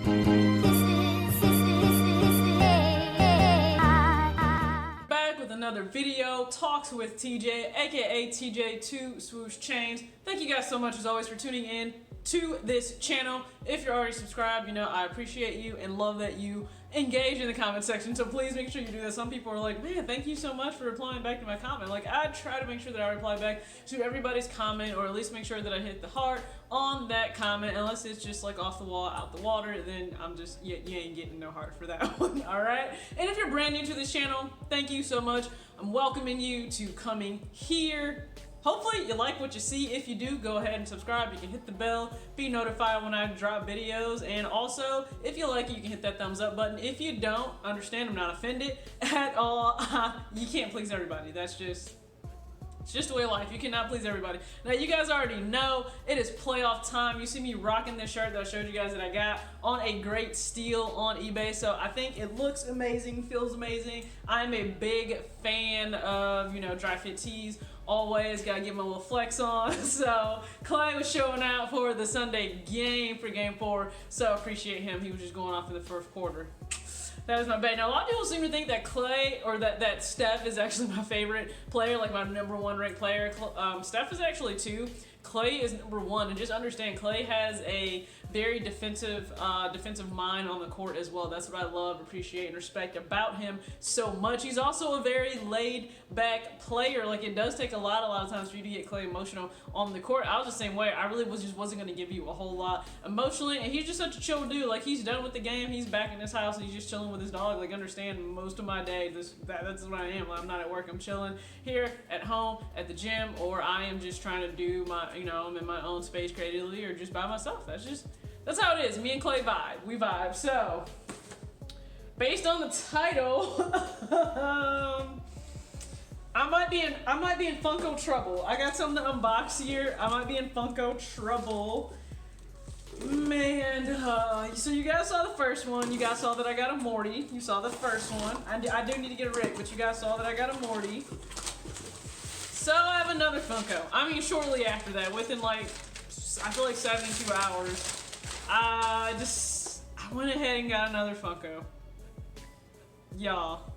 Back with another video, Talks with TJ, aka TJ2 Swoosh Chains. Thank you guys so much as always for tuning in to this channel. If you're already subscribed, you know I appreciate you and love that you engage in the comment section, so please make sure you do that. Some people are like, man, thank you so much for replying back to my comment. Like, I try to make sure that I reply back to everybody's comment, or at least make sure that I hit the heart on that comment. Unless it's just like off the wall, out the water, then I'm just, you ain't getting no heart for that one. All right. And if you're brand new to this channel, thank you so much. I'm welcoming you to coming here. Hopefully you like what you see. If you do, go ahead and subscribe. You can hit the bell, be notified when I drop videos. And also, if you like it, you can hit that thumbs up button. If you don't, understand, I'm not offended at all. You can't please everybody. It's just the way of life. You cannot please everybody. Now, you guys already know it is playoff time. You see me rocking this shirt that I showed you guys that I got on a great steal on eBay. So I think it looks amazing, feels amazing. I'm a big fan of, dry fit tees. Always gotta get my little flex on. So Clay was showing out for the Sunday game for game 4. So appreciate him. He was just going off in the first quarter. That was my bet. Now, a lot of people seem to think that Clay, or that Steph is actually my favorite player, like my #1 ranked player. Steph is actually 2. Clay is #1, and just understand, Clay has a very defensive mind on the court as well. That's what I love, appreciate, and respect about him so much. He's also a very laid-back player. Like, it does take a lot of times for you to get Clay emotional on the court. I was the same way. I really wasn't going to give you a whole lot emotionally, and he's just such a chill dude. Like, he's done with the game. He's back in his house, and he's just chilling with his dog. Like, understand, most of my day, that's what I am. I'm not at work. I'm chilling here at home, at the gym, or I am just trying to do my, I'm in my own space creatively, or just by myself. That's how it is. Me and Clay vibe. We vibe. So, based on the title, I might be in Funko trouble. I got something to unbox here. I might be in Funko trouble. Man, so you guys saw the first one. You guys saw that I got a Morty. You saw the first one. I do need to get a Rick, but you guys saw that I got a Morty. So I have another Funko. I mean, shortly after that, within I feel like 72 hours, I went ahead and got another Funko. Y'all.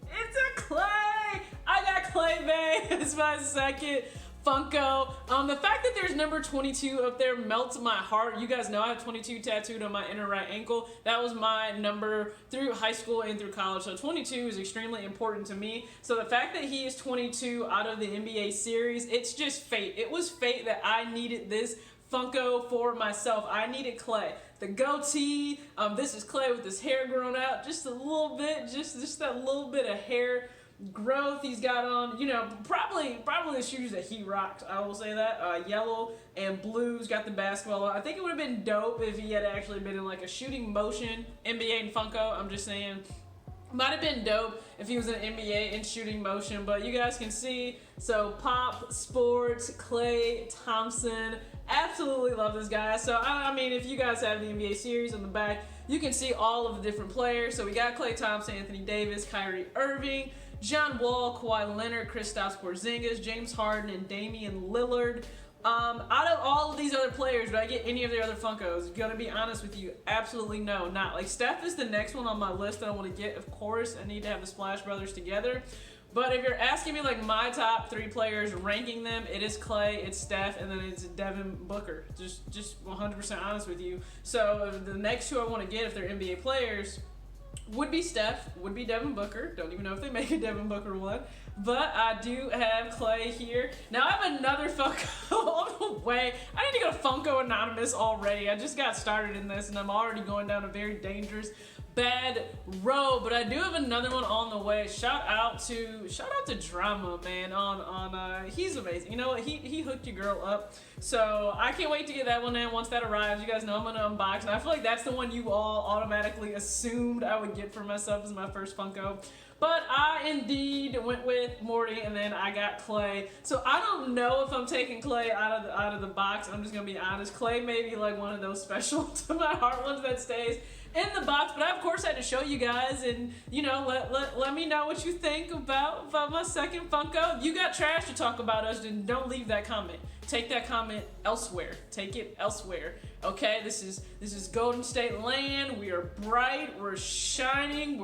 It's a Clay! I got Clay Bay. It's my second Funko. The fact that there's number 22 up there melts my heart. You guys know I have 22 tattooed on my inner right ankle. That was my number through high school and through college. So 22 is extremely important to me. So the fact that he is 22 out of the NBA series, it's just fate. It was fate that I needed this Funko for myself. I needed Clay. The goatee, this is Clay with his hair grown out just a little bit, just that little bit of hair growth. He's got on, probably the shoes that he rocked. I will say that. Yellow and blue's got the basketball on. I think it would have been dope if he had actually been in like a shooting motion NBA and Funko. I'm just saying. Might have been dope if he was in NBA in shooting motion, but you guys can see. So Pop Sports, Klay Thompson, absolutely love this guy. So I mean, if you guys have the NBA series on the back, you can see all of the different players. So we got Klay Thompson, Anthony Davis, Kyrie Irving, John Wall, Kawhi Leonard, Kristaps Porzingis, James Harden, and Damian Lillard. Out of all of these other players, do I get any of their other Funkos? Gonna be honest with you, absolutely no. Not like Steph is the next one on my list that I want to get. Of course, I need to have the Splash Brothers together. But if you're asking me like my top 3 players, ranking them, it is Clay, it's Steph, and then it's Devin Booker. Just 100% honest with you. So the next 2 I want to get, if they're NBA players, would be Steph, would be Devin Booker. Don't even know if they make a Devin Booker one. But I do have Clay here. Now I have another Funko on the way. I need to go to Funko Anonymous already. I just got started in this and I'm already going down a very dangerous, bad road. But I do have another one on the way. Shout out to Drama, man. He's amazing. You know what? He hooked your girl up. So I can't wait to get that one in once that arrives. You guys know I'm gonna unbox, and I feel like that's the one you all automatically assumed I would get for myself as my first Funko. But I indeed went with Morty, and then I got Clay. So I don't know if I'm taking Clay out of the box. I'm just gonna be honest. Clay may be like one of those special to my heart ones that stays in the box. But I of course had to show you guys, and you know, let me know what you think about my second Funko. If you got trash to talk about us, then don't leave that comment. take that comment elsewhere. Take it elsewhere. Okay, this is Golden State land. We are bright. We're shining.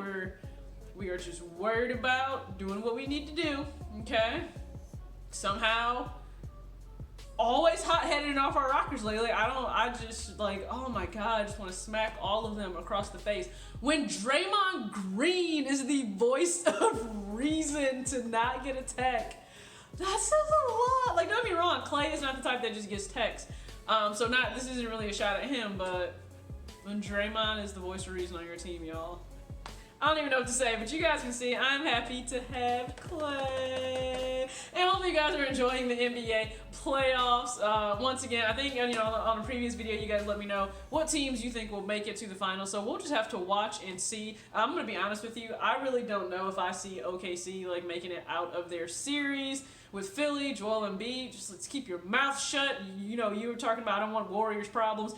We are just worried about doing what we need to do. Okay. Somehow, always hot-headed and off our rockers lately. I just like, oh my God, I just want to smack all of them across the face. When Draymond Green is the voice of reason to not get a tech, that says a lot. Like, don't get me wrong, Clay is not the type that just gets texts. This isn't really a shot at him, but when Draymond is the voice of reason on your team, y'all, I don't even know what to say, but you guys can see I'm happy to have Clay. And hopefully you guys are enjoying the NBA playoffs. Once again, I think, on a previous video, you guys let me know what teams you think will make it to the finals. So we'll just have to watch and see. I'm going to be honest with you. I really don't know if I see OKC like making it out of their series with Philly, Joel Embiid. Just let's keep your mouth shut. You were talking about I don't want Warriors problems.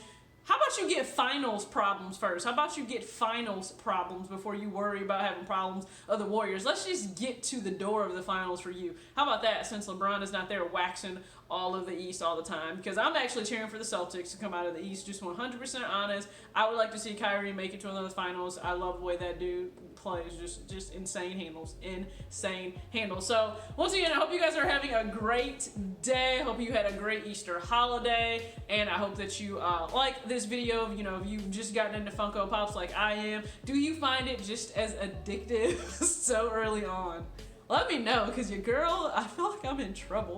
How about you get finals problems first? How about you get finals problems before you worry about having problems of the Warriors? Let's just get to the door of the finals for you. How about that, since LeBron is not there waxing all of the East all the time? Because I'm actually cheering for the Celtics to come out of the East, just 100% honest. I would like to see Kyrie make it to another finals. I love the way that dude plays, just insane handles. So once again, I hope you guys are having a great day. I hope you had a great Easter holiday, and I hope that you like this video. If you've just gotten into Funko Pops like I am, do you find it just as addictive so early on? Let me know, because your girl, I feel like I'm in trouble.